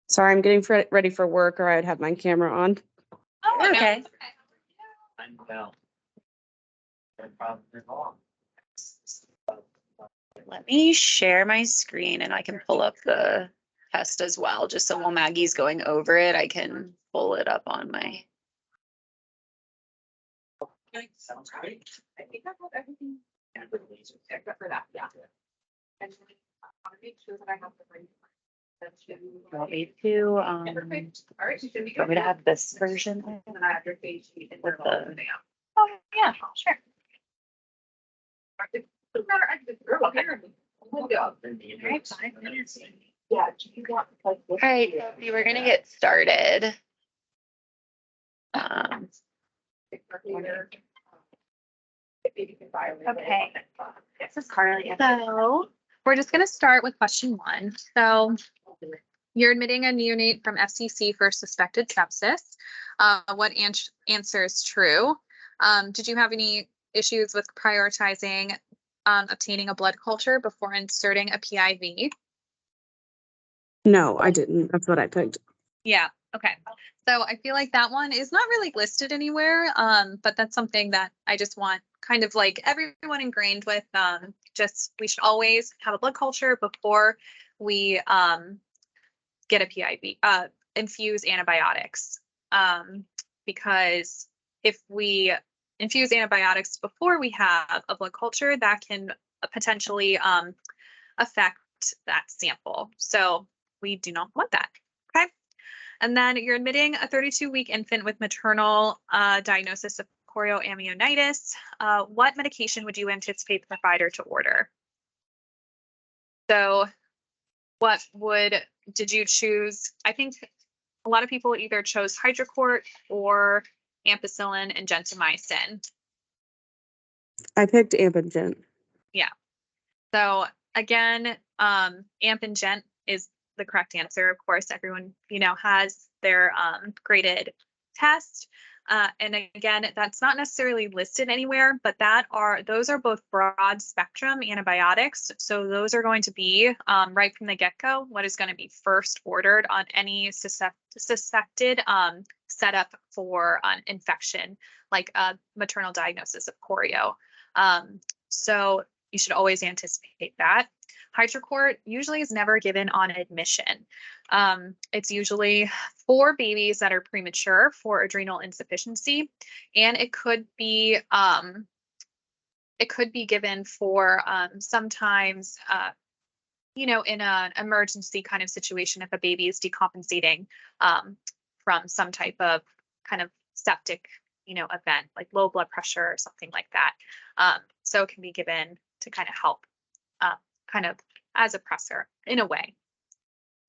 Sorry, I'm getting ready for work, or I'd have my camera on. Oh, okay. Let me share my screen and I can pull up the test as well, just so while Maggie's going over it, I can pull it up on my. Sounds great. I think I have everything except for that, yeah. And I want to make sure that I have the right. Want me to, Perfect. All right, you should be want me to have this version? And then I have your page sheet and With the. Oh, yeah, sure. Doesn't matter, I just throw it here. We'll go. Right, 5 minutes. Yeah, do you want like. All right, so we're gonna get started. Okay. This is Carly. So we're just going to start with question 1. So you're admitting a neonate from FCC for suspected sepsis. What answer is true? Did you have any issues with prioritizing obtaining a blood culture before inserting a PIV? No, I didn't. That's what I picked. Yeah. Okay. So I feel like that one is not really listed anywhere, but that's something that I just want kind of like everyone ingrained with. Just we should always have a blood culture before we get a PIV, infuse antibiotics, because if we infuse antibiotics before we have a blood culture, that can potentially affect that sample. So we do not want that. Okay. And then you're admitting a 32-week infant with maternal diagnosis of chorioamnionitis. What medication would you anticipate the provider to order? So did you choose? I think a lot of people either chose hydrocort or ampicillin and gentamicin. I picked Amp and Gent. Yeah. So again, Amp and Gent is the correct answer. Of course, everyone, has their graded test. And again, that's not necessarily listed anywhere, but those are both broad spectrum antibiotics. So those are going to be right from the get-go, what is going to be first ordered on any suspected setup for an infection, like a maternal diagnosis of chorio. So you should always anticipate that. Hydrocort usually is never given on admission. It's usually for babies that are premature for adrenal insufficiency, and it could be given for sometimes in an emergency kind of situation if a baby is decompensating from some type of kind of septic event like low blood pressure or something like that. So it can be given to kind of help kind of as a pressor in a way,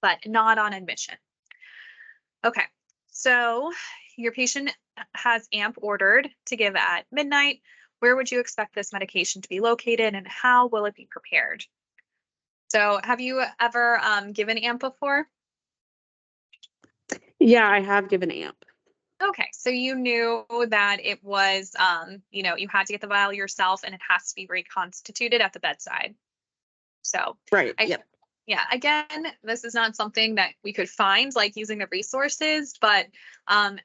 but not on admission. Okay, so your patient has AMP ordered to give at midnight. Where would you expect this medication to be located and how will it be prepared? So have you ever given AMP before? Yeah, I have given Amp. Okay, so you knew that it was, you had to get the vial yourself and it has to be reconstituted at the bedside. So, Right. Yep. Yeah, again, this is not something that we could find like using the resources, but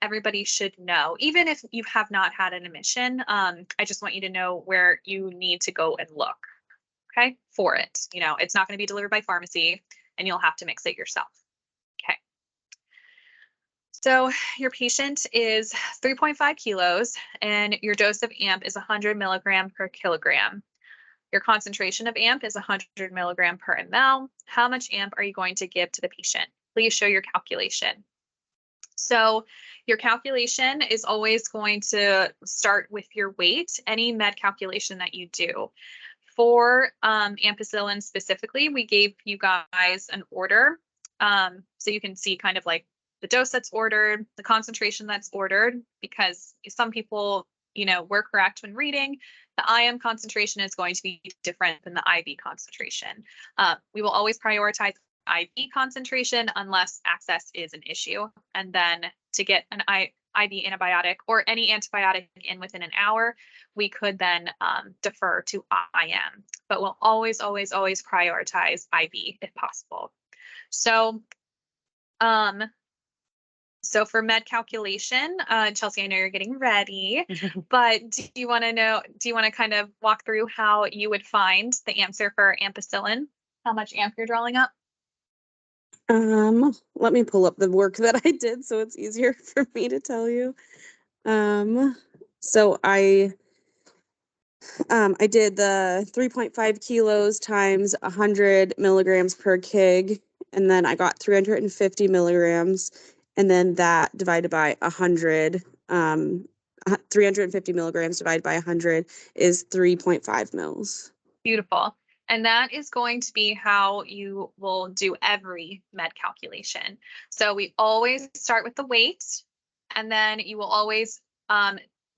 everybody should know, even if you have not had an admission, I just want you to know where you need to go and look, okay, for it. It's not going to be delivered by pharmacy and you'll have to mix it yourself. Okay. So your patient is 3.5 kilos and your dose of AMP is 100 milligram per kilogram. Your concentration of AMP is 100 milligram per ml. How much AMP are you going to give to the patient? Please show your calculation. So your calculation is always going to start with your weight, any med calculation that you do. For ampicillin specifically, we gave you guys an order. So you can see kind of like the dose that's ordered, the concentration that's ordered, because some people, were correct when reading. The IM concentration is going to be different than the IV concentration. We will always prioritize IV concentration unless access is an issue. And then to get an IV antibiotic or any antibiotic in within an hour, we could then defer to IM. But we'll always, always, always prioritize IV if possible. So So for med calculation, Chelsea, I know you're getting ready, but do you want to kind of walk through how you would find the answer for ampicillin? How much amp you're drawing up? Let me pull up the work that I did so it's easier for me to tell you. So I did the 3.5 kilos times 100 milligrams per kg, and then I got 350 milligrams, and then that divided by 100, 350 milligrams divided by 100 is 3.5 mils. Beautiful. And that is going to be how you will do every med calculation. So we always start with the weight, and then you will always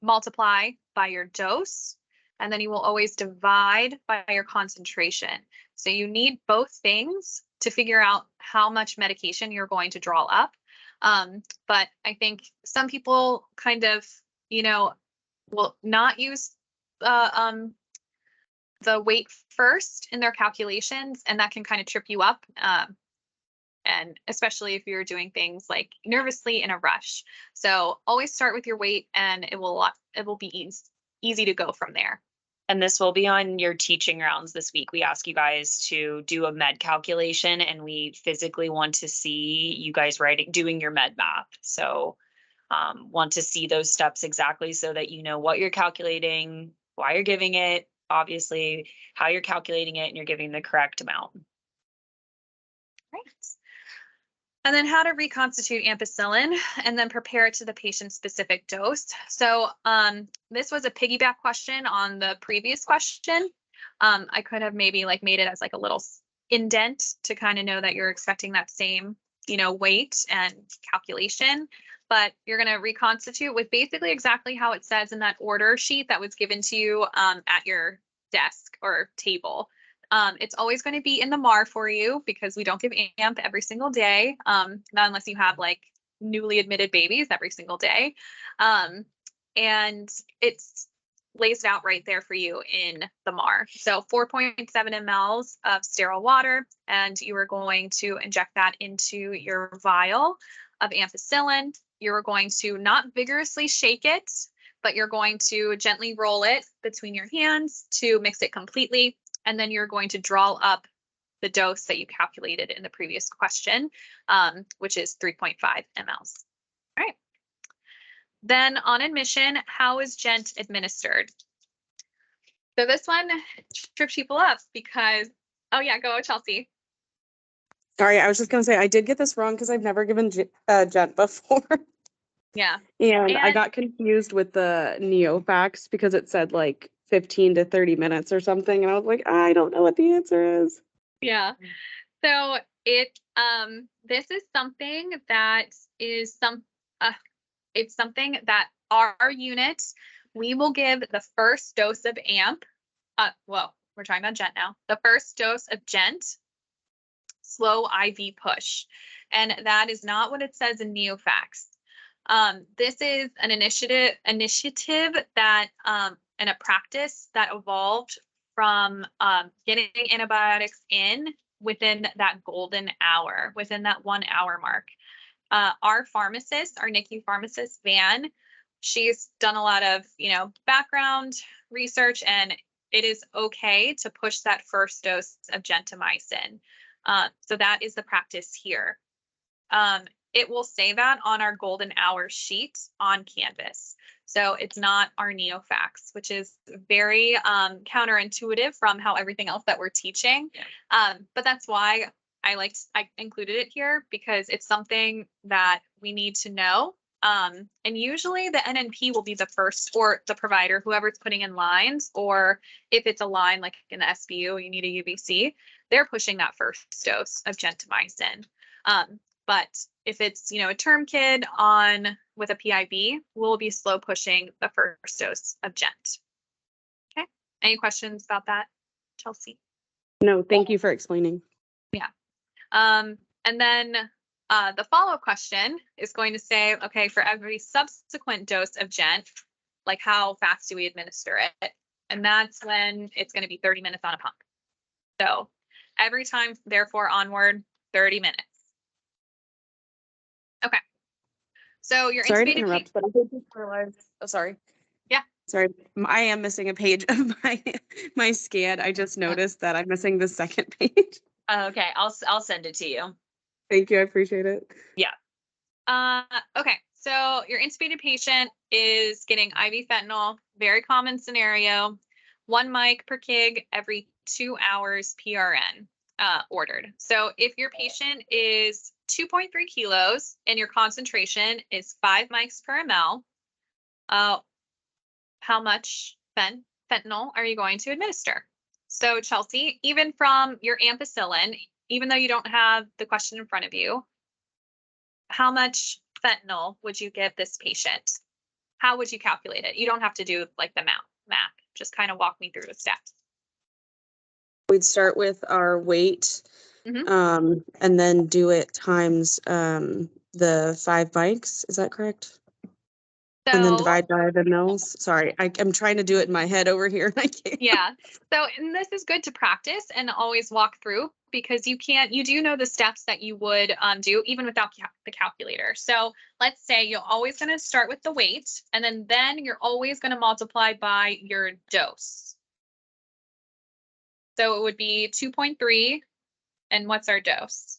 multiply by your dose, and then you will always divide by your concentration. So you need both things to figure out how much medication you're going to draw up. But I think some people kind of, will not use the weight first in their calculations, and that can kind of trip you up. And especially if you're doing things like nervously in a rush. So always start with your weight, and it will be easy to go from there. And this will be on your teaching rounds this week. We ask you guys to do a med calculation, and we physically want to see you guys doing your med math. So want to see those steps exactly so that you know what you're calculating, why you're giving it, obviously how you're calculating it, and you're giving the correct amount. Right. And then how to reconstitute ampicillin and then prepare it to the patient's specific dose. So this was a piggyback question on the previous question. I could have maybe made it as a little indent to kind of know that you're expecting that same, weight and calculation. But you're going to reconstitute with basically exactly how it says in that order sheet that was given to you at your desk or table. It's always going to be in the MAR for you because we don't give AMP every single day, not unless you have newly admitted babies every single day. And it's lays out right there for you in the MAR. So 4.7 mLs of sterile water, and you are going to inject that into your vial of ampicillin. You're going to not vigorously shake it, but you're going to gently roll it between your hands to mix it completely. And then you're going to draw up the dose that you calculated in the previous question, which is 3.5 mLs. All right. Then on admission, how is GENT administered? So this one trips people up because, oh yeah, go Chelsea. Sorry, I was just going to say I did get this wrong because I've never given gent before. Yeah. And I got confused with the neofax because it said 15 to 30 minutes or something. And I was like, I don't know what the answer is. Yeah. So this is something that is it's something that our unit, we will give the first dose of AMP. Well, we're talking about GENT now. The first dose of GENT, slow IV push. And that is not what it says in neofax. This is an initiative that and a practice that evolved from getting antibiotics in within that golden hour, within that 1 hour mark. Our pharmacist, our NICU pharmacist, Van, she's done a lot of, background research, and it is okay to push that first dose of gentamicin. So that is the practice here. It will say that on our golden hour sheet on Canvas. So it's not our neofax, which is very counterintuitive from how everything else that we're teaching. Yeah. But that's why I included it here, because it's something that we need to know. And usually the NNP will be the first, or the provider, whoever's putting in lines, or if it's a line like in the SBU, you need a UVC, they're pushing that first dose of gentamicin. But if it's, a term kid with a PIV, we'll be slow pushing the first dose of GENT. Okay. Any questions about that, Chelsea? No, thank you for explaining. Yeah. And then the follow-up question is going to say, okay, for every subsequent dose of GENT, how fast do we administer it? And that's when it's going to be 30 minutes on a pump. So every time, therefore, onward, 30 minutes. So your Sorry to intubated interrupt, but I did just realize, oh, sorry. Yeah. Sorry, I am missing a page of my scan. I just noticed that I'm missing the second page. Okay, I'll send it to you. Thank you, I appreciate it. Okay, so your intubated patient is getting IV fentanyl, very common scenario, 1 mic per kg every 2 hours PRN ordered. So if your patient is 2.3 kilos and your concentration is 5 mics per ml, how much fentanyl are you going to administer? So Chelsea, even from your ampicillin, even though you don't have the question in front of you, how much fentanyl would you give this patient? How would you calculate it? You don't have to do like the math. Just kind of walk me through the steps. We'd start with our weight, Mhm. and then do it times the 5 mics. Is that correct? And then So divide by the mils. Sorry, I'm trying to do it in my head over here. I can't. yeah. So, and this is good to practice and always walk through because you do know the steps that you would do even without the calculator. So let's say you're always going to start with the weight and then you're always going to multiply by your dose. So it would be 2.3. And what's our dose?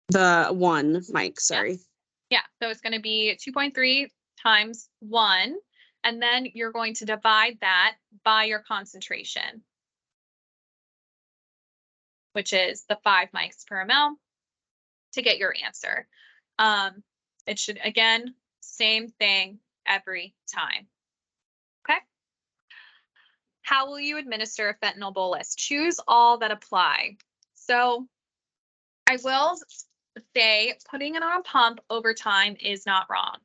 The 1 mic, sorry. Yeah, so it's going to be 2.3 times 1. And then you're going to divide that by your concentration, which is the 5 mics per ml to get your answer. It should, again, same thing every time. Okay. How will you administer a fentanyl bolus? Choose all that apply. So I will say putting it on a pump over time is not wrong.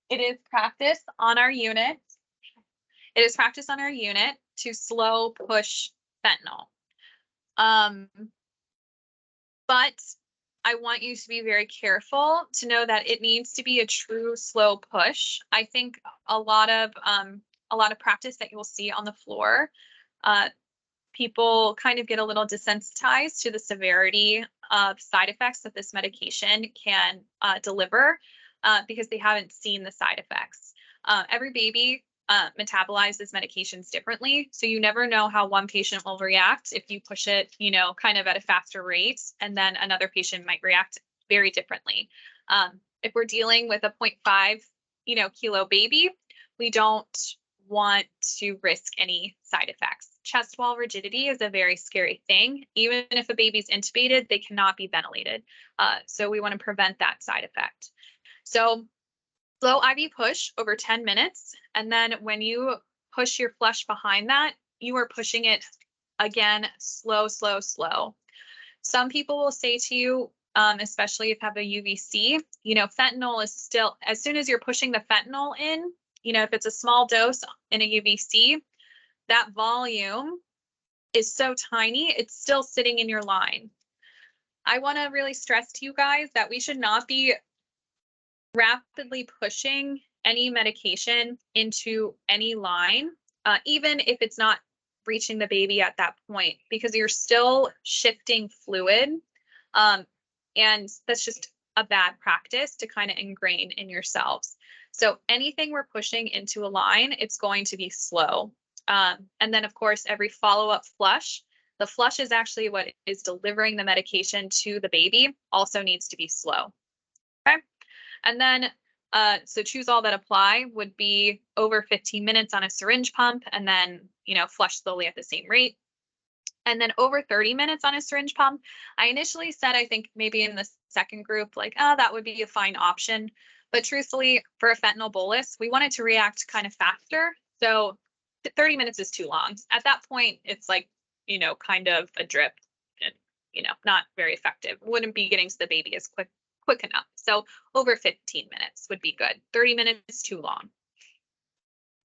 It is practice on our unit. It is practice on our unit to slow push fentanyl. But I want you to be very careful to know that it needs to be a true slow push. I think a lot of practice that you'll see on the floor, people kind of get a little desensitized to the severity of side effects that this medication can deliver because they haven't seen the side effects. Every baby metabolizes medications differently. So you never know how one patient will react if you push it, kind of at a faster rate, and then another patient might react very differently. If we're dealing with a 0.5, kilo baby, we don't want to risk any side effects. Chest wall rigidity is a very scary thing. Even if a baby's intubated, they cannot be ventilated. So we want to prevent that side effect. So slow IV push over 10 minutes. And then when you push your flush behind that, you are pushing it again, slow, slow, slow. Some people will say to you, especially if you have a UVC, fentanyl is still, as soon as you're pushing the fentanyl in, if it's a small dose in a UVC, that volume is so tiny, it's still sitting in your line. I want to really stress to you guys that we should not be rapidly pushing any medication into any line, even if it's not reaching the baby at that point, because you're still shifting fluid. And that's just a bad practice to kind of ingrain in yourselves. So anything we're pushing into a line, it's going to be slow. And then, of course, every follow-up flush, the flush is actually what is delivering the medication to the baby, also needs to be slow. Okay. And then, so choose all that apply would be over 15 minutes on a syringe pump and then, flush slowly at the same rate. And then over 30 minutes on a syringe pump. I initially said, I think maybe in the second group, like, oh, that would be a fine option. But truthfully, for a fentanyl bolus, we want it to react kind of faster. So 30 minutes is too long. At that point, it's like, kind of a drip and, not very effective. Wouldn't be getting to the baby as quick enough. So over 15 minutes would be good. 30 minutes too long.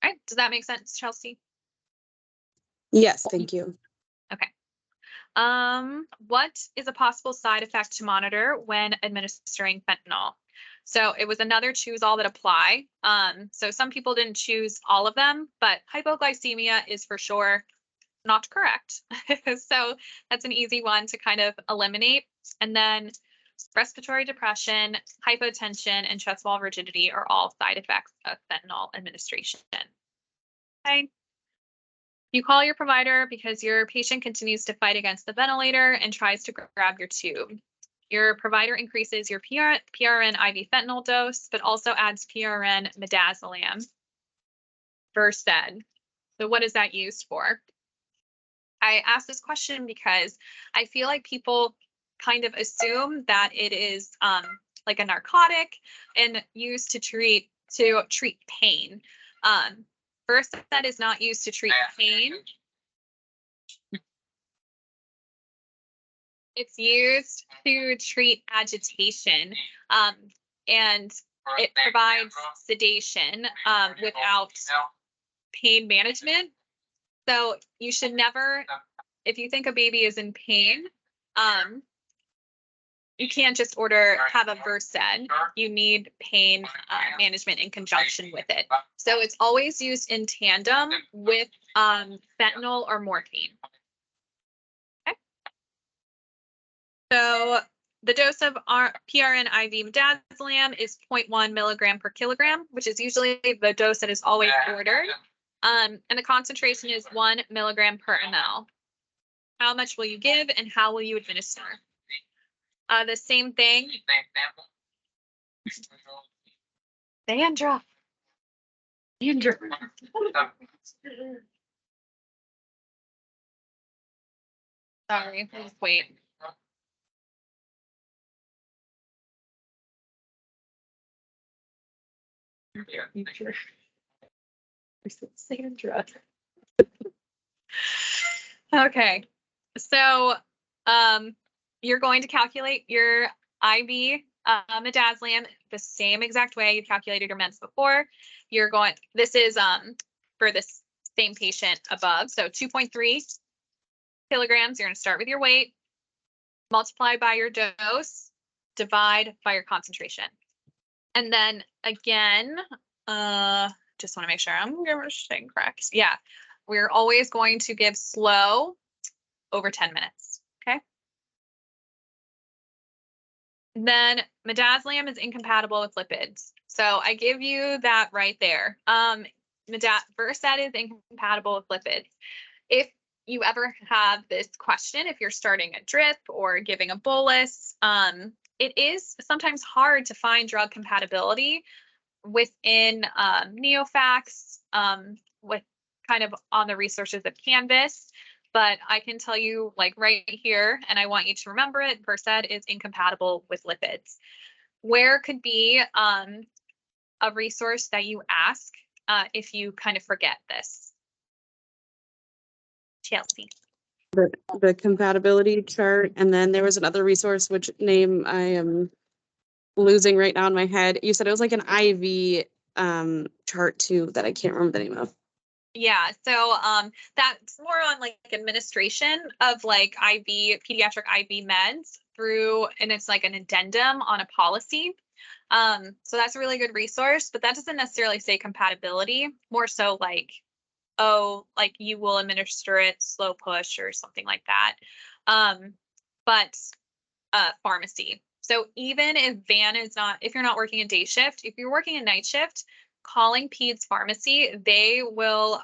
All right. Does that make sense, Chelsea? Yes, thank you. Okay. What is a possible side effect to monitor when administering fentanyl? So it was another choose all that apply. So some people didn't choose all of them, but hypoglycemia is for sure not correct. So that's an easy one to kind of eliminate. And then respiratory depression, hypotension, and chest wall rigidity are all side effects of fentanyl administration. Okay. You call your provider because your patient continues to fight against the ventilator and tries to grab your tube. Your provider increases your PRN IV fentanyl dose, but also adds PRN midazolam, Versed. So what is that used for? I asked this question because I feel like people kind of assume that it is like a narcotic and used to treat pain. Versed is not used to treat pain. It's used to treat agitation, and it provides sedation without pain management. So you should never, if you think a baby is in pain, you can't just have a Versed. You need pain management in conjunction with it. So it's always used in tandem with fentanyl or morphine. Okay. So the dose of PRN IV midazolam is 0.1 milligram per kilogram, which is usually the dose that is always ordered. And the concentration is 1 milligram per ml. How much will you give and how will you administer? The same thing. Sandra. Sorry, please wait. Sandra. Okay, so you're going to calculate your IV midazolam the same exact way you calculated your meds before. This is for this same patient above, so 2.3 kilograms. You're going to start with your weight, multiply by your dose, divide by your concentration. And then again, just want to make sure I'm staying correct. Yeah, we're always going to give slow over 10 minutes, okay? Then midazolam is incompatible with lipids. So I give you that right there. Versed is incompatible with lipids. If you ever have this question, if you're starting a drip or giving a bolus, it is sometimes hard to find drug compatibility within Neofax, with kind of on the resources of Canvas. But I can tell you like right here, and I want you to remember it, Versed is incompatible with lipids. Where could be a resource that you ask if you kind of forget this? Chelsea. The compatibility chart, and then there was another resource, which name I am losing right now in my head. You said it was like an IV chart too that I can't remember the name of. Yeah, so that's more on like administration of like pediatric IV meds through, and it's like an addendum on a policy. So that's a really good resource, but that doesn't necessarily say compatibility, more so like, oh, like you will administer it slow push or something like that. But pharmacy. So even if if you're not working a day shift, if you're working a night shift, calling Peds Pharmacy, they will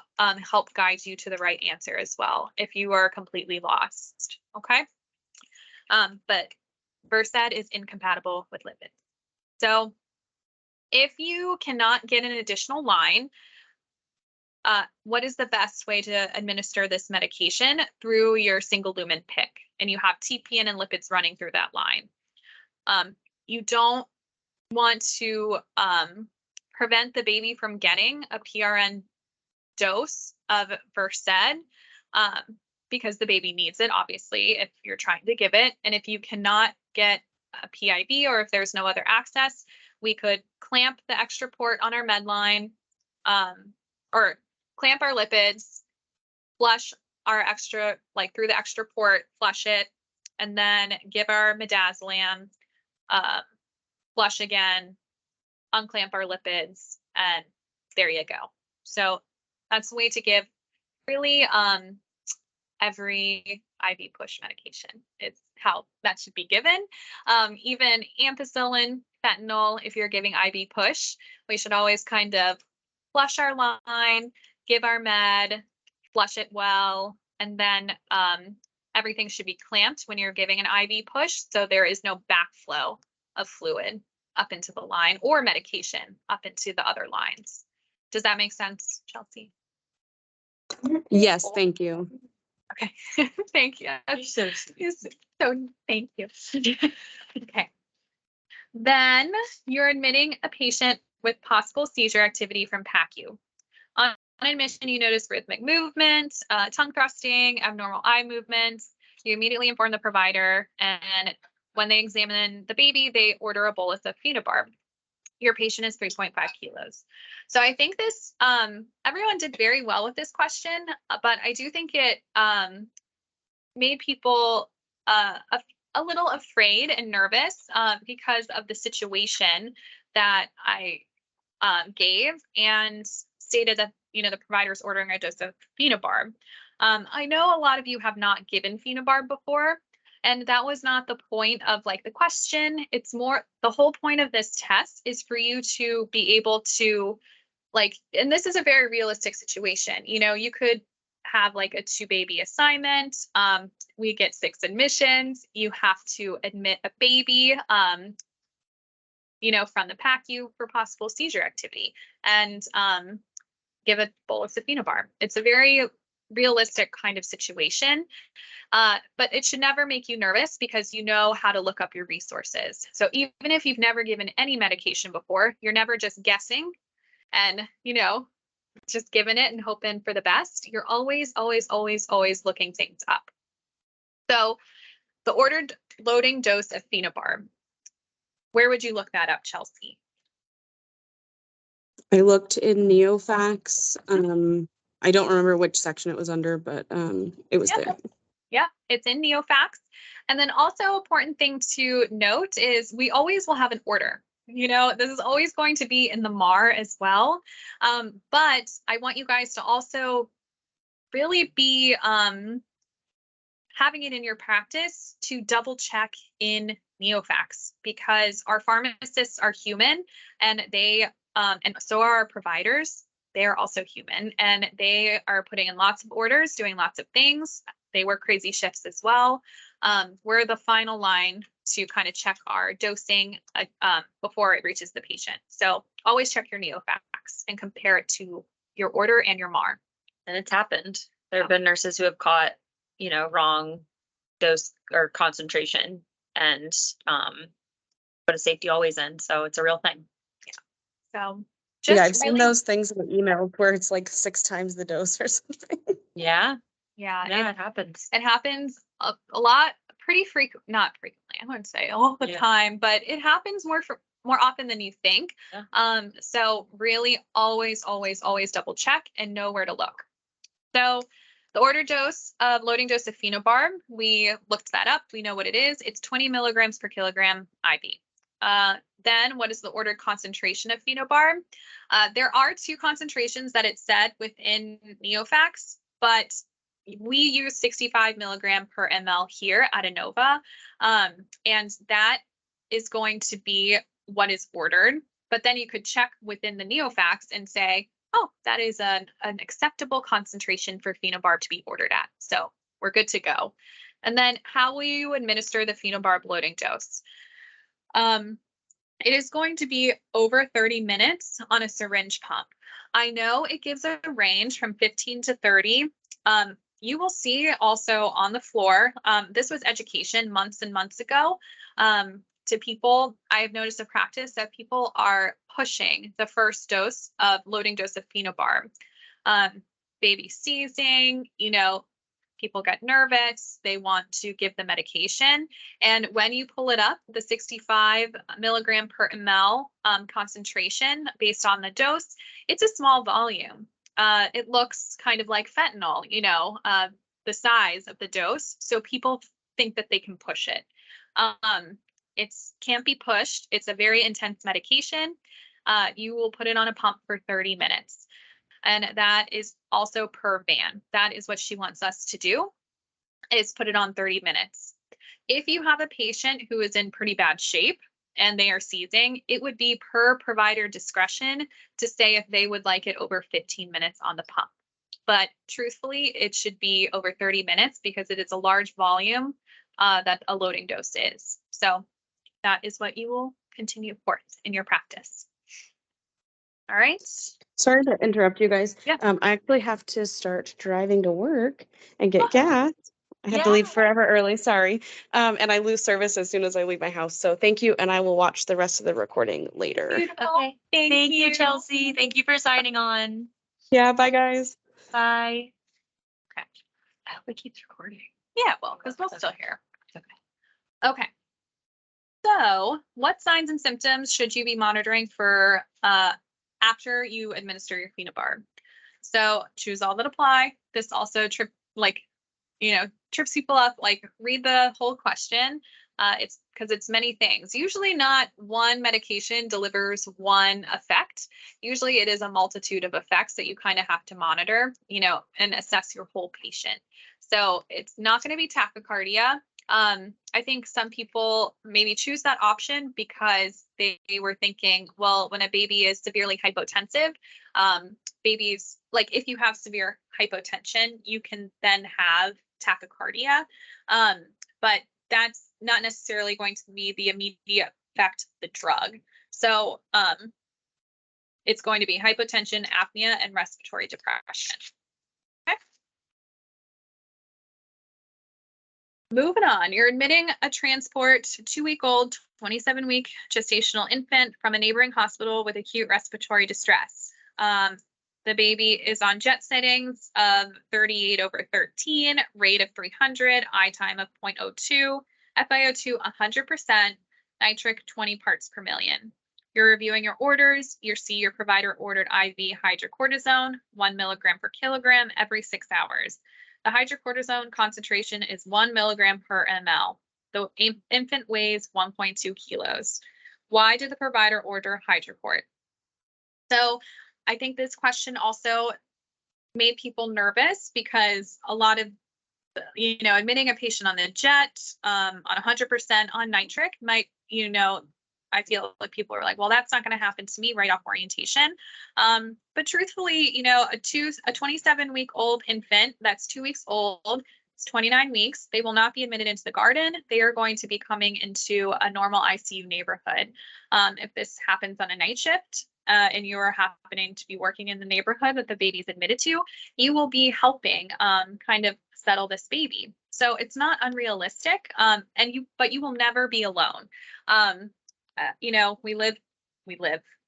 help guide you to the right answer as well if you are completely lost, okay? But Versed is incompatible with lipids. So if you cannot get an additional line, what is the best way to administer this medication? Through your single lumen pick, and you have TPN and lipids running through that line. You don't want to prevent the baby from getting a PRN dose of Versed because the baby needs it, obviously, if you're trying to give it. And if you cannot get a PIV or if there's no other access, we could clamp the extra port on our med line, or clamp our lipids, flush our extra, like through the extra port, flush it, and then give our midazolam, flush again, unclamp our lipids, and there you go. So that's the way to give really every IV push medication. It's how that should be given. Even ampicillin, fentanyl, if you're giving IV push, we should always kind of flush our line, give our med, flush it well, and then everything should be clamped when you're giving an IV push, so there is no backflow of fluid up into the line or medication up into the other lines. Does that make sense, Chelsea? Yes, thank you. Okay, thank you. So So thank you. Okay. Then you're admitting a patient with possible seizure activity from PACU. On admission, you notice rhythmic movement, tongue thrusting, abnormal eye movements. You immediately inform the provider, and when they examine the baby, they order a bolus of phenobarb. Your patient is 3.5 kilos. So I think this, everyone did very well with this question, but I do think it made people a little afraid and nervous because of the situation that I gave and stated that, you know, the provider is ordering a dose of phenobarb. I know a lot of you have not given phenobarb before, and that was not the point of like the question. It's more, the whole point of this test is for you to be able to like, and this is a very realistic situation. You know, you could have like a 2-baby assignment. We get 6 admissions. You have to admit a baby, you know, from the PACU for possible seizure activity and give a bolus of phenobarb. It's a very realistic kind of situation, but it should never make you nervous because you know how to look up your resources. So even if you've never given any medication before, you're never just guessing and, you know, just giving it and hoping for the best. You're always, always, always, always looking things up. So the ordered loading dose of phenobarb, where would you look that up, Chelsea? I looked in Neofax. I don't remember which section it was under, but it was there. Yeah, it's in Neofax. And then also important thing to note is we always will have an order. You know, this is always going to be in the MAR as well. But I want you guys to also really be having it in your practice to double check in Neofax because our pharmacists are human and they and so are our providers. They are also human and they are putting in lots of orders, doing lots of things. They work crazy shifts as well. We're the final line to kind of check our dosing before it reaches the patient. So always check your Neofax and compare it to your order and your MAR. And it's happened. There have been nurses who have caught, you know, wrong dose or concentration and but a safety always ends. So it's a real thing. So Yeah, just I've seen really, those things in the email where it's like 6 times the dose or something. Yeah. yeah, It happens. it happens a lot, pretty frequent, not frequently, I wouldn't say all the time, but it happens more often than you think. Yeah. So really always, always, always double check and know where to look. So the order dose of loading dose of phenobarb, we looked that up. We know what it is. It's 20 milligrams per kilogram IV. Then what is the ordered concentration of phenobarb? There are 2 concentrations that it said within Neofax, but we use 65 milligram per ml here at Inova. And that is going to be what is ordered. But then you could check within the Neofax and say, oh, that is an acceptable concentration for phenobarb to be ordered at. So we're good to go. And then how will you administer the phenobarb loading dose? It is going to be over 30 minutes on a syringe pump. I know it gives a range from 15 to 30. You will see also on the floor, this was education months and months ago. To people, I have noticed a practice that people are pushing the first dose of loading dose of phenobarb. Baby seizing, you know, people get nervous, they want to give the medication. And when you pull it up, the 65 milligram per ml concentration based on the dose, it's a small volume. It looks kind of like fentanyl, you know, the size of the dose. So people think that they can push it. It can't be pushed. It's a very intense medication. You will put it on a pump for 30 minutes. And that is also per van. That is what she wants us to do. is put it on 30 minutes. If you have a patient who is in pretty bad shape and they are seizing, it would be per provider discretion to say if they would like it over 15 minutes on the pump. But truthfully, it should be over 30 minutes because it is a large volume that a loading dose is. So that is what you will continue forth in your practice. All right. Sorry to interrupt you guys. Yeah. I actually have to start driving to work and get Oh. gas. I have to leave Yeah. forever early, sorry. And I lose service as soon as I leave my house. So thank you, and I will watch the rest of the recording later. Beautiful. Okay. Thank you, Chelsea. Thank you for signing on. Yeah, bye guys. Bye. Okay. I hope it keeps recording. Yeah, well, because we'll still hear. Okay. So what signs and symptoms should you be monitoring for after you administer your phenobarb? So choose all that apply. This also trips people up, like read the whole question. It's because it's many things. Usually not one medication delivers one effect. Usually it is a multitude of effects that you kind of have to monitor, and assess your whole patient. So it's not going to be tachycardia. I think some people maybe choose that option because they were thinking, well, when a baby is severely hypotensive, babies, like if you have severe hypotension, you can then have tachycardia. But that's not necessarily going to be the immediate effect of the drug. So it's going to be hypotension, apnea, and respiratory depression. Okay. Moving on, you're admitting a transport 2-week-old, 27-week gestational infant from a neighboring hospital with acute respiratory distress. The baby is on jet settings of 38/13, rate of 300, I time of 0.02, FiO2 100%, nitric 20 parts per million. You're reviewing your orders. You see your provider ordered IV hydrocortisone, 1 milligram per kilogram every 6 hours. The hydrocortisone concentration is 1 milligram per ml. The infant weighs 1.2 kilos. Why did the provider order hydrocort? So I think this question also made people nervous because a lot of, admitting a patient on the jet on 100% on nitric might, I feel like people are like, well, that's not going to happen to me right off orientation. But truthfully, a 27-week-old infant that's 2 weeks old, it's 29 weeks. They will not be admitted into the garden. They are going to be coming into a normal ICU neighborhood. If this happens on a night shift, and you're happening to be working in the neighborhood that the baby's admitted to, you will be helping kind of settle this baby. So it's not unrealistic, but you will never be alone.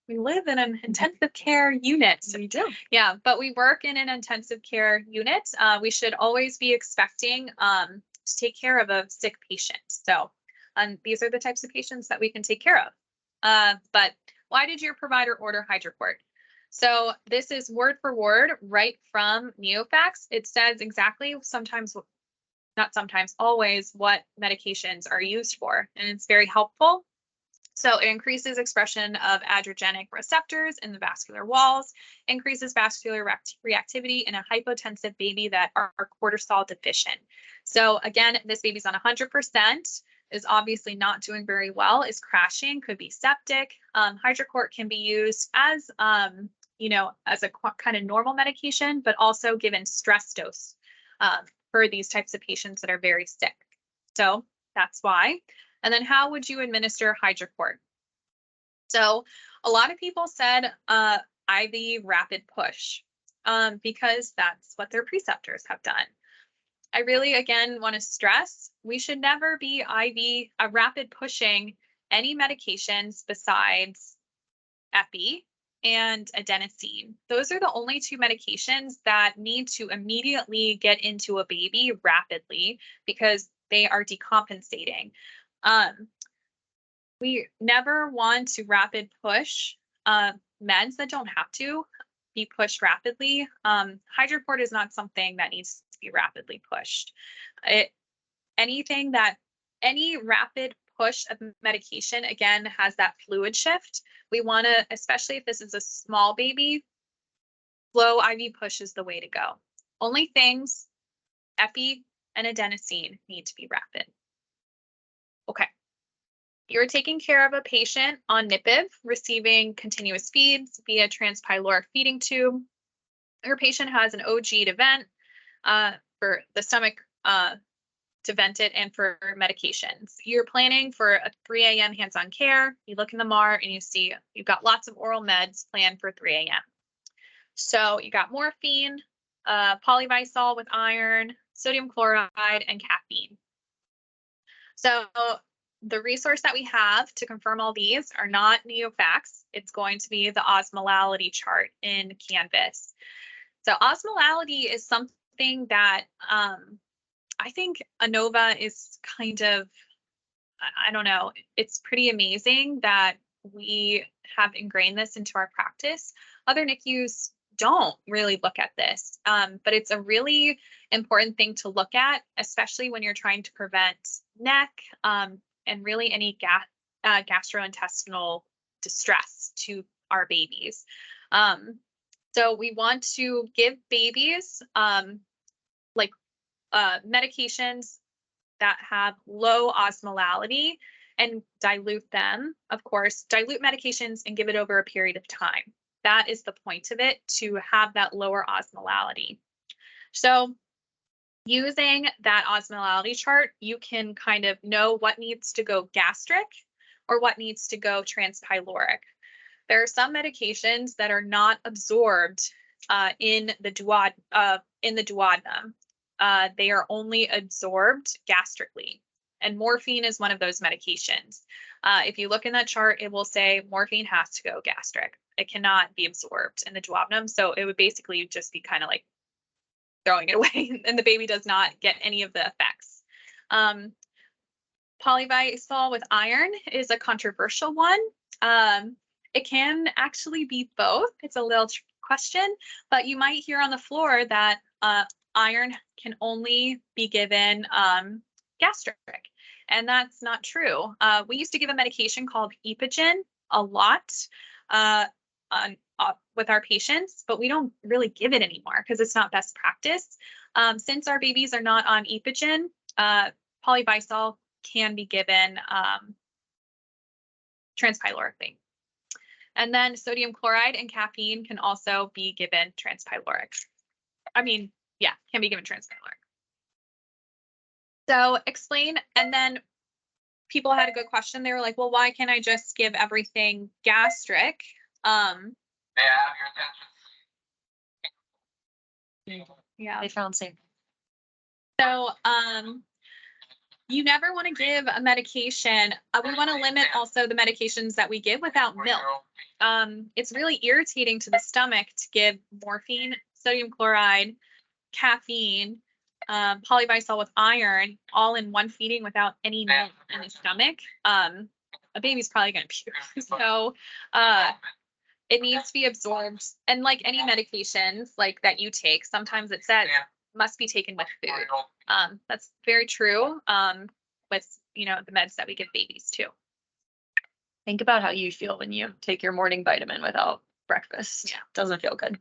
We live in an intensive care unit. We do. Yeah, but we work in an intensive care unit. We should always be expecting to take care of a sick patient. So these are the types of patients that we can take care of. But why did your provider order hydrocort? So this is word for word right from Neofax. It says exactly always what medications are used for, and it's very helpful. So it increases expression of adrenergic receptors in the vascular walls, increases vascular reactivity in a hypotensive baby that are cortisol deficient. So again, this baby's on 100%, is obviously not doing very well, is crashing, could be septic. Hydrocort can be used as, as a kind of normal medication, but also given stress dose for these types of patients that are very sick. So that's why. And then how would you administer hydrocort? So a lot of people said IV rapid push because that's what their preceptors have done. I really, again, want to stress, we should never be rapid pushing any medications besides epi and adenosine. Those are the only two medications that need to immediately get into a baby rapidly because they are decompensating. We never want to rapid push meds that don't have to be pushed rapidly. Hydrocort is not something that needs to be rapidly pushed. Any rapid push of medication, again, has that fluid shift. We want to, especially if this is a small baby, slow IV push is the way to go. Only things, epi and adenosine need to be rapid. Okay. You're taking care of a patient on NIPIV, receiving continuous feeds via transpyloric feeding tube. Your patient has an OG'd event for the stomach to vent it and for medications. You're planning for a 3 a.m. hands-on care. You look in the MAR and you see you've got lots of oral meds planned for 3 a.m. So you got morphine, polyvisol with iron, sodium chloride, and caffeine. So the resource that we have to confirm all these are not neofacts. It's going to be the osmolality chart in Canvas. So osmolality is something that I think ANOVA is kind of, I don't know, it's pretty amazing that we have ingrained this into our practice. Other NICUs don't really look at this, but it's a really important thing to look at, especially when you're trying to prevent neck and really any gastrointestinal distress to our babies. So we want to give babies medications that have low osmolality and dilute them. Of course, dilute medications and give it over a period of time. That is the point of it, to have that lower osmolality. So using that osmolality chart, you can kind of know what needs to go gastric or what needs to go transpyloric. There are some medications that are not absorbed in the duodenum. They are only absorbed gastrically, and morphine is one of those medications. If you look in that chart, it will say morphine has to go gastric. It cannot be absorbed in the duodenum, so it would basically just be kind of like throwing it away, and the baby does not get any of the effects. Polyvisol with iron is a controversial one. It can actually be both. It's a little question, but you might hear on the floor that iron can only be given gastric, and that's not true. We used to give a medication called Epogen a lot with our patients, but we don't really give it anymore because it's not best practice. Since our babies are not on Epogen, polyvisol can be given transpylorically. And then sodium chloride and caffeine can also be given transpyloric. I mean, yeah, can be given transpyloric. So explain, and then people had a good question. They were like, well, why can't I just give everything gastric? Yeah. They found same. So you never want to give a medication. We want to limit also the medications that we give without milk. It's really irritating to the stomach to give morphine, sodium chloride, caffeine, polyvisol with iron, all in one feeding without any milk in the stomach. A baby's probably going to puke. So it needs to be absorbed. And like any medications like that you take, sometimes it says must be taken with food. That's very true with, you know, the meds that we give babies too. Think about how you feel when you take your morning vitamin without breakfast. Yeah. Doesn't feel good.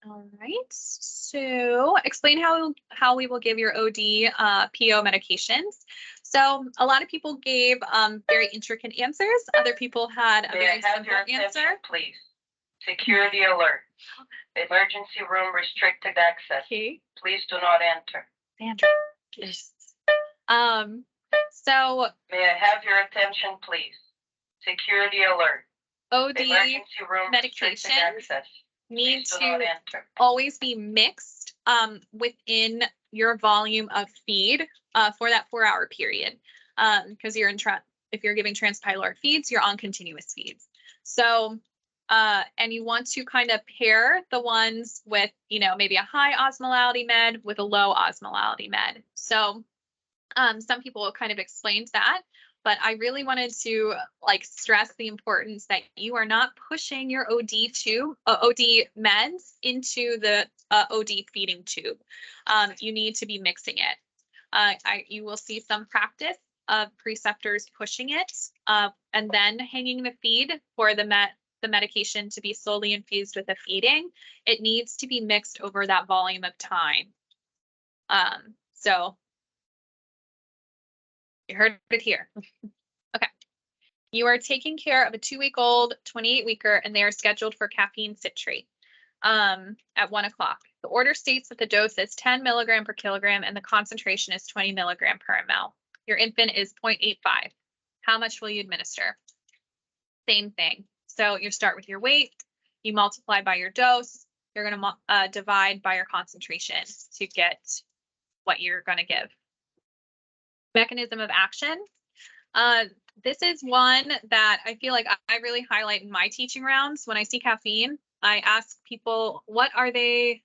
All right, so explain how we will give your OD PO medications. So a lot of people gave very intricate answers. Other people had a very simple answer. Please. Security alert. Emergency room restricted access. Okay, Please do not enter. Sandra. Yes. So May I have your attention, please? Security alert. OD Emergency room restricted medications access. need Please do not to enter. always be mixed within your volume of feed for that 4-hour period, because you're if you're giving transpyloric feeds, you're on continuous feeds. So and you want to kind of pair the ones with, you know, maybe a high osmolality med with a low osmolality med. So some people kind of explained that, but I really wanted to like stress the importance that you are not pushing your OD meds into the OD feeding tube. You need to be mixing it. You will see some practice of preceptors pushing it and then hanging the feed for the medication to be slowly infused with the feeding. It needs to be mixed over that volume of time. So you heard it here. Okay. You are taking care of a 2-week-old, 28-weeker, and they are scheduled for caffeine citrate at 1 o'clock. The order states that the dose is 10 milligram per kilogram and the concentration is 20 milligram per ml. Your infant is 0.85. How much will you administer? Same thing. So you start with your weight, you multiply by your dose, you're going to divide by your concentration to get what you're going to give. Mechanism of action. This is one that I feel like I really highlight in my teaching rounds. When I see caffeine, I ask people, why are they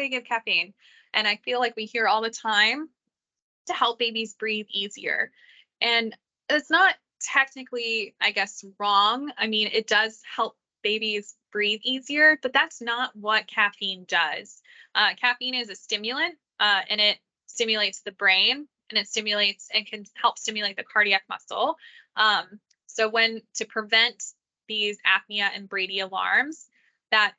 give caffeine? And I feel like we hear all the time to help babies breathe easier. And it's not technically, I guess, wrong. I mean, it does help babies breathe easier, but that's not what caffeine does. Caffeine is a stimulant, and it stimulates the brain, and it stimulates and can help stimulate the cardiac muscle. So to prevent these apnea and Brady alarms that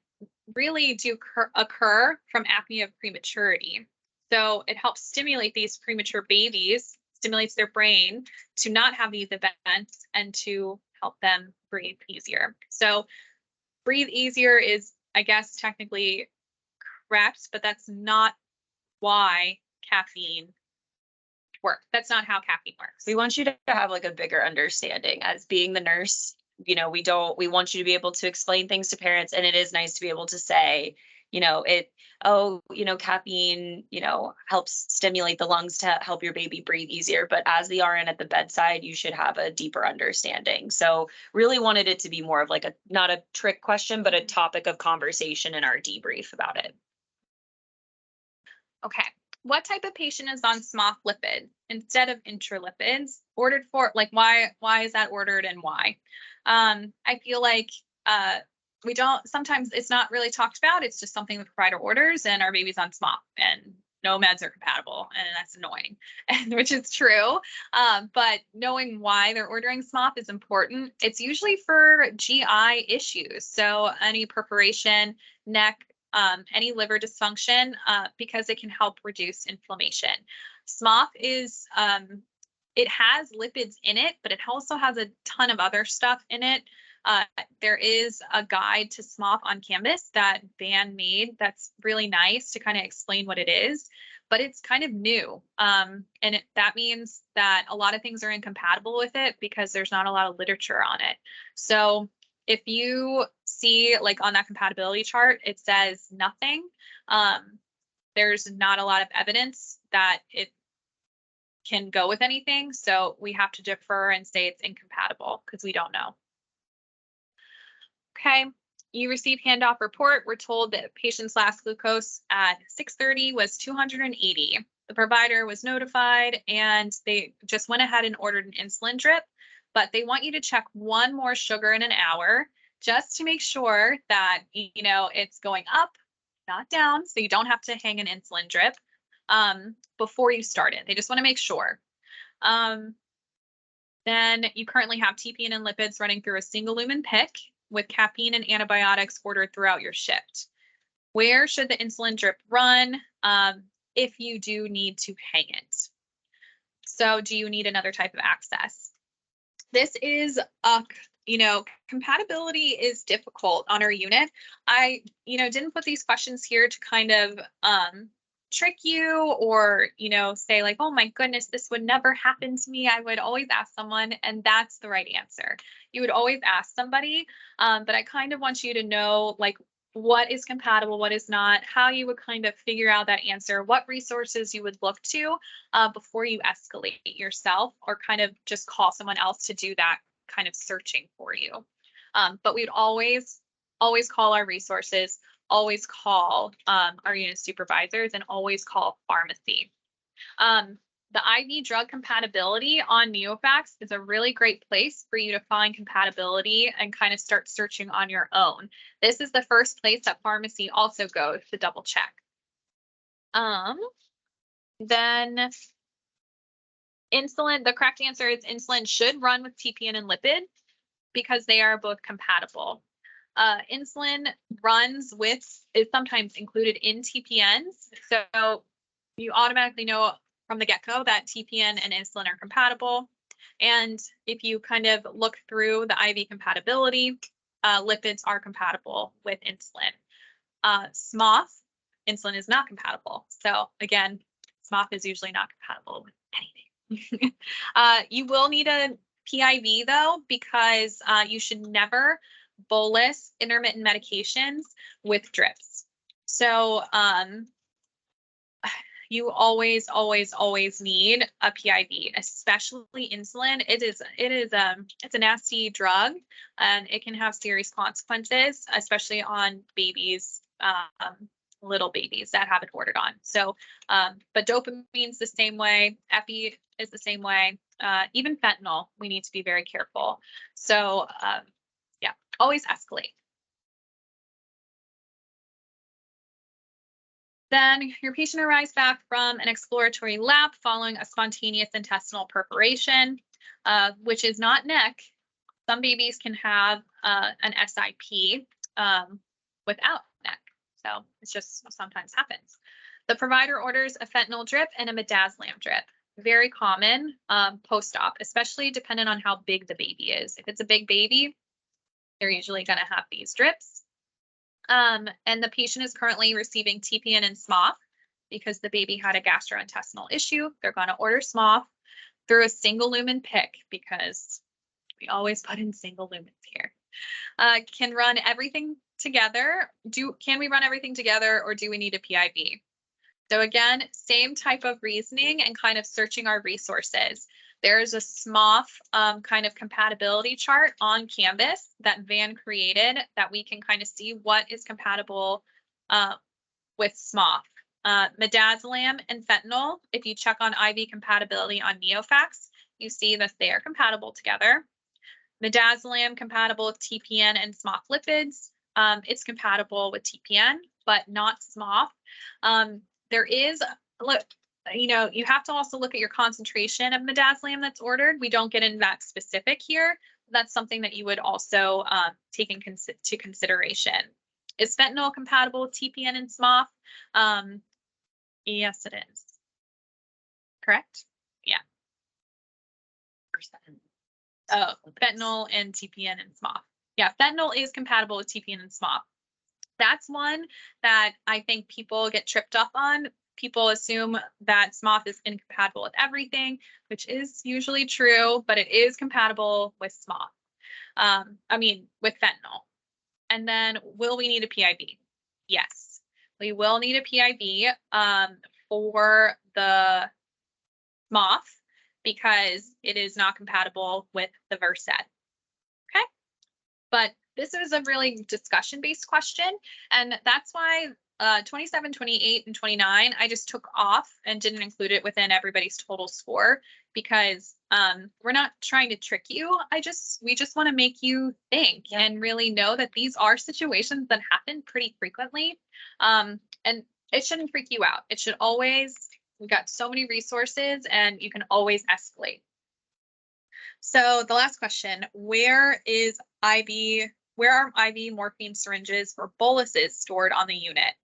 really do occur from apnea of prematurity. So it helps stimulate these premature babies, stimulates their brain to not have these events and to help them breathe easier. So breathe easier is, I guess, technically correct, but that's not why caffeine works. That's not how caffeine works. We want you to have like a bigger understanding as being the nurse. You know, we want you to be able to explain things to parents, and it is nice to be able to say, you know, caffeine, helps stimulate the lungs to help your baby breathe easier. But as the RN at the bedside, you should have a deeper understanding. So really wanted it to be more of like not a trick question, but a topic of conversation in our debrief about it. Okay. What type of patient is on SMOF lipid instead of intralipids? Ordered for, like, why is that ordered and why? I feel like we don't, sometimes it's not really talked about. It's just something the provider orders and our baby's on SMOF and no meds are compatible, and that's annoying, and which is true. But knowing why they're ordering SMOF is important. It's usually for GI issues. So any perforation, neck, any liver dysfunction, because it can help reduce inflammation. SMOF is, it has lipids in it, but it also has a ton of other stuff in it. There is a guide to SMOF on Canvas that Van made that's really nice to kind of explain what it is, but it's kind of new. That means that a lot of things are incompatible with it because there's not a lot of literature on it. So if you see, like, on that compatibility chart, it says nothing. There's not a lot of evidence that it can go with anything. So we have to defer and say it's incompatible because we don't know. Okay, you receive handoff report. We're told that patient's last glucose at 6:30 was 280. The provider was notified and they just went ahead and ordered an insulin drip, but they want you to check one more sugar in an hour just to make sure that, it's going up, not down, so you don't have to hang an insulin drip before you start it. They just want to make sure. Then you currently have TPN and lipids running through a single lumen pick with caffeine and antibiotics ordered throughout your shift. Where should the insulin drip run if you do need to hang it? So do you need another type of access? This is compatibility is difficult on our unit. I, didn't put these questions here to kind of trick you or, say like, oh my goodness, this would never happen to me. I would always ask someone, and that's the right answer. You would always ask somebody, but I kind of want you to know, like, what is compatible, what is not, how you would kind of figure out that answer, what resources you would look to before you escalate yourself or kind of just call someone else to do that kind of searching for you. But we'd always call our resources, always call our unit supervisors, and always call pharmacy. The IV drug compatibility on Neofax is a really great place for you to find compatibility and kind of start searching on your own. This is the first place that pharmacy also goes to double check. Then insulin, the correct answer is insulin should run with TPN and lipid because they are both compatible. Insulin is sometimes included in TPNs. So you automatically know from the get-go that TPN and insulin are compatible. And if you kind of look through the IV compatibility, lipids are compatible with insulin. SMOF, insulin is not compatible. So again, SMOF is usually not compatible with anything. You will need a PIV though, because you should never bolus intermittent medications with drips. So you always need a PIV, especially insulin. It's a nasty drug, and it can have serious consequences, especially on babies, little babies that have it ordered on. So, but dopamine's the same way. Epi is the same way. Even fentanyl, we need to be very careful. So, yeah, always escalate. Then your patient arrives back from an exploratory lab following a spontaneous intestinal perforation, which is not neck. Some babies can have an SIP without neck. So it just sometimes happens. The provider orders a fentanyl drip and a midazolam drip. Very common post-op, especially depending on how big the baby is. If it's a big baby, they're usually going to have these drips. And the patient is currently receiving TPN and SMOF because the baby had a gastrointestinal issue. They're going to order SMOF through a single lumen pick because we always put in single lumens here. Can run everything together. Can we run everything together, or do we need a PIV? So again, same type of reasoning and kind of searching our resources. There's a SMOF kind of compatibility chart on Canvas that Van created that we can kind of see what is compatible with SMOF. Midazolam and fentanyl, if you check on IV compatibility on Neofax, you see that they are compatible together. Midazolam compatible with TPN and SMOF lipids. It's compatible with TPN, but not SMOF. There is, look, you have to also look at your concentration of midazolam that's ordered. We don't get into that specific here. That's something that you would also take into consideration. Is fentanyl compatible with TPN and SMOF? Yes, it is. Correct? Yeah. Oh, fentanyl and TPN and SMOF. Yeah, fentanyl is compatible with TPN and SMOF. That's one that I think people get tripped up on. People assume that SMOF is incompatible with everything, which is usually true, but it is compatible with SMOF. With fentanyl. And then, will we need a PIV? Yes, we will need a PIV for the SMOF because it is not compatible with the Versed. Okay, but this is a really discussion-based question, and that's why 27, 28, and 29, I just took off and didn't include it within everybody's total score because we're not trying to trick you. We just want to make you think and really know that these are situations that happen pretty frequently. And it shouldn't freak you out. It should always, we've got so many resources and you can always escalate. So the last question, where are IV morphine syringes or boluses stored on the unit?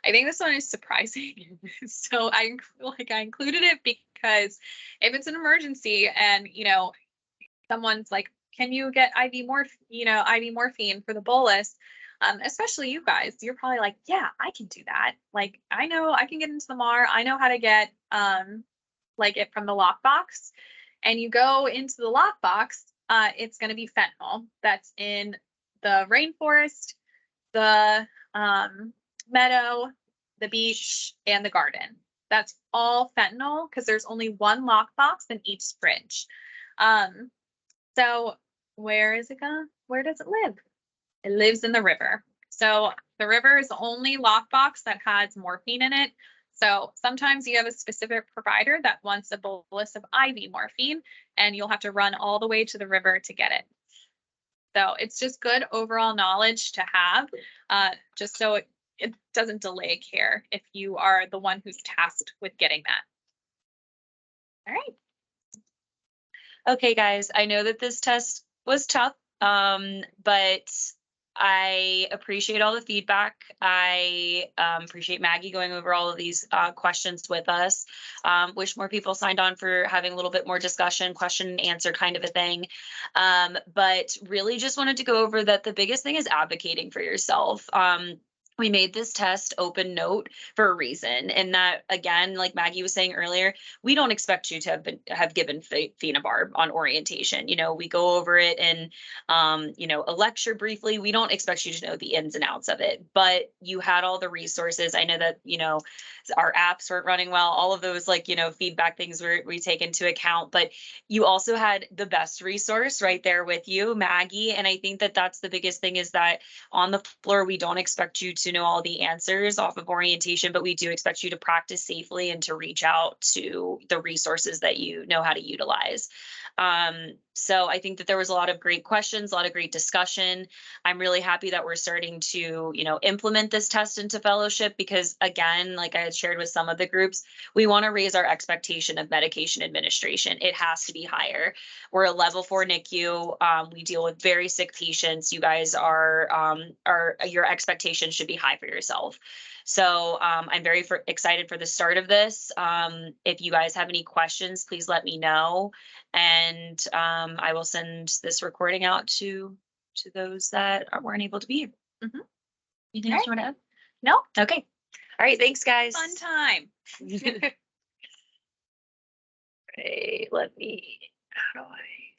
I think this one is surprising. So I included it because if it's an emergency and, someone's like, can you get IV morphine for the bolus? Especially you guys, you're probably like, yeah, I can do that. Like, I know I can get into the MAR. I know how to get it from the lockbox. And you go into the lockbox, it's going to be fentanyl that's in the rainforest, the meadow, the beach, and the garden. That's all fentanyl because there's only one lockbox in each fridge. So where is it going? Where does it live? It lives in the river. So the river is the only lockbox that has morphine in it. So sometimes you have a specific provider that wants a bolus of IV morphine, and you'll have to run all the way to the river to get it. So it's just good overall knowledge to have, just so it doesn't delay care if you are the one who's tasked with getting that. All right. Okay, guys, I know that this test was tough, but I appreciate all the feedback. I appreciate Maggie going over all of these questions with us. Wish more people signed on for having a little bit more discussion, question and answer kind of a thing. But really just wanted to go over that the biggest thing is advocating for yourself. We made this test open note for a reason. And that, again, like Maggie was saying earlier, we don't expect you to have given phenobarb on orientation. You know, we go over it in, you know, a lecture briefly. We don't expect you to know the ins and outs of it, but you had all the resources. I know that, you know, our apps weren't running well, all of those, like, you know, feedback things we take into account, but you also had the best resource right there with you, Maggie. And I think that that's the biggest thing, is that on the floor, we don't expect you to know all the answers off of orientation, but we do expect you to practice safely and to reach out to the resources that you know how to utilize. So I think that there was a lot of great questions, a lot of great discussion. I'm really happy that we're starting to, you know, implement this test into fellowship, because again, like I had shared with some of the groups, we want to raise our expectation of medication administration. It has to be higher. We're a level 4 NICU. We deal with very sick patients. You guys are your expectations should be high for yourself. So I'm very excited for the start of this. If you guys have any questions, please let me know. And I will send this recording out to those that weren't able to be here. Mhm. Anything else you want to add? No, Okay. All right. Thanks, guys. fun time. Right, let me, how do I?